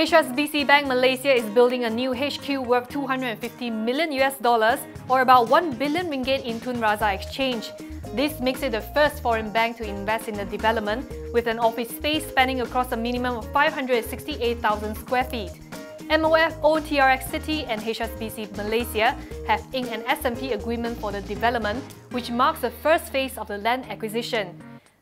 HSBC Bank Malaysia is building a new HQ worth $250 million or about 1 billion ringgit in Tun Razak Exchange. This makes it the first foreign bank to invest in the development, with an office space spanning across a minimum of 568,000 square feet. MOFO, TRX City and HSBC Malaysia have inked an SMP agreement for the development, which marks the first phase of the land acquisition.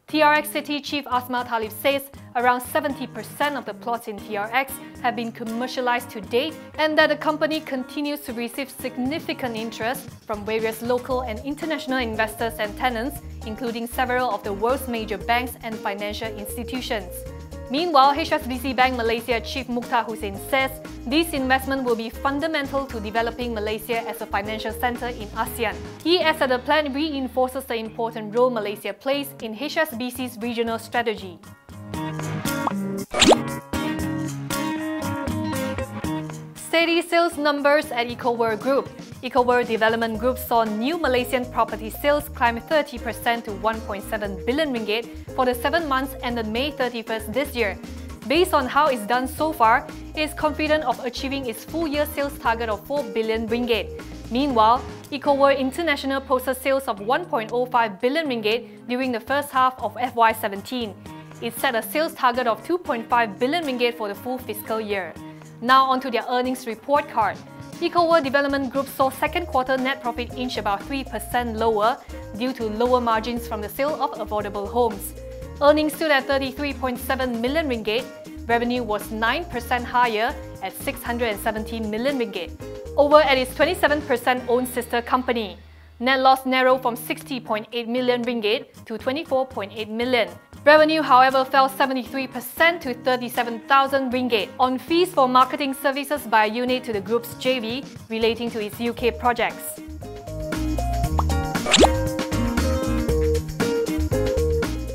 TRX City Chief Asma Talib says around 70% of the plots in TRX have been commercialized to date, and that the company continues to receive significant interest from various local and international investors and tenants, including several of the world's major banks and financial institutions. Meanwhile, HSBC Bank Malaysia Chief Mukhtar Hussain says this investment will be fundamental to developing Malaysia as a financial centre in ASEAN. He adds that the plan reinforces the important role Malaysia plays in HSBC's regional strategy. Steady sales numbers at EcoWorld Group. EcoWorld Development Group saw new Malaysian property sales climb 30% to 1.7 billion ringgit for the 7 months ended May 31st this year. Based on how it's done so far, it is confident of achieving its full-year sales target of 4 billion ringgit. Meanwhile, EcoWorld International posted sales of 1.05 billion ringgit during the first half of FY17. It set a sales target of 2.5 billion ringgit for the full fiscal year. Now onto their earnings report card. EcoWorld Development Group saw second quarter net profit inch about 3% lower due to lower margins from the sale of affordable homes. Earnings stood at 33.7 million ringgit. Revenue was 9% higher at 670 million ringgit. Over at its 27% owned sister company, net loss narrowed from 60.8 million ringgit to 24.8 million. Revenue, however, fell 73% to 37,000 ringgit on fees for marketing services by a unit to the group's JV relating to its UK projects.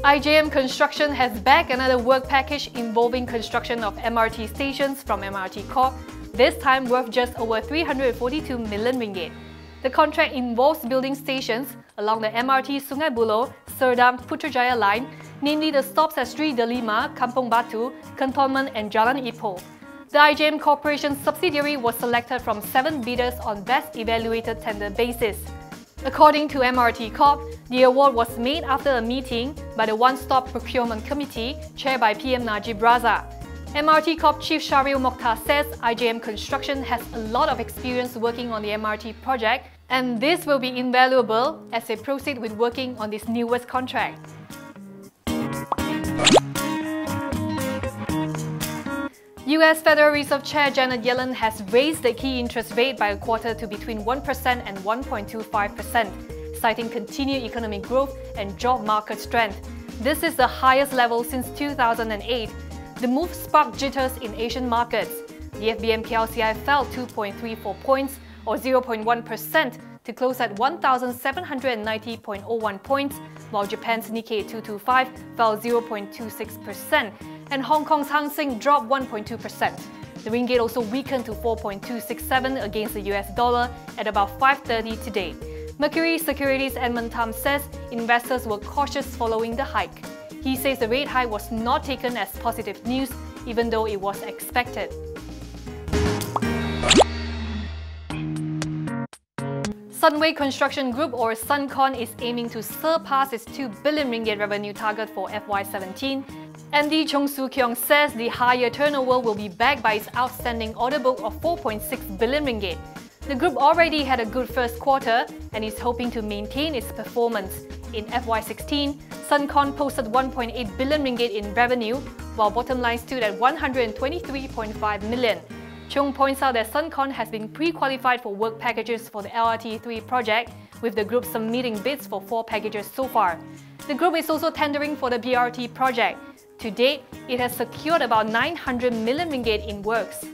IJM Construction has bagged another work package involving construction of MRT stations from MRT Corp, this time worth just over 342 million ringgit. The contract involves building stations along the MRT Sungai Buloh, Serdang Putrajaya line, namely the stops at Sri Delima, Kampung Batu, Cantonment and Jalan Ipoh. The IJM Corporation subsidiary was selected from 7 bidders on best evaluated tender basis. According to MRT Corp, the award was made after a meeting by the One-Stop Procurement Committee chaired by PM Najib Razak. MRT Corp Chief Sharil Mokhtar says IJM Construction has a lot of experience working on the MRT project, and this will be invaluable as they proceed with working on this newest contract. US Federal Reserve Chair Janet Yellen has raised the key interest rate by a quarter to between 1% and 1.25%, citing continued economic growth and job market strength. This is the highest level since 2008. The move sparked jitters in Asian markets. The FBM-KLCI fell 2.34 points or 0.1% to close at 1,790.01 points, while Japan's Nikkei 225 fell 0.26%, and Hong Kong's Hang Seng dropped 1.2%. The ringgit also weakened to 4.267 against the US dollar at about 5:30 today. Mercury Securities' Edmund Tam says investors were cautious following the hike. He says the rate hike was not taken as positive news, even though it was expected. Sunway Construction Group, or Suncon, is aiming to surpass its 2 billion ringgit revenue target for FY17. MD Chong Soo Kyung says the higher turnover will be backed by its outstanding order book of 4.6 billion ringgit. The group already had a good first quarter and is hoping to maintain its performance. In FY16, Suncon posted 1.8 billion ringgit in revenue, while bottom line stood at 123.5 million. Chong points out that Suncon has been pre-qualified for work packages for the LRT3 project, with the group submitting bids for 4 packages so far. The group is also tendering for the BRT project. To date, it has secured about 900 million ringgit in works.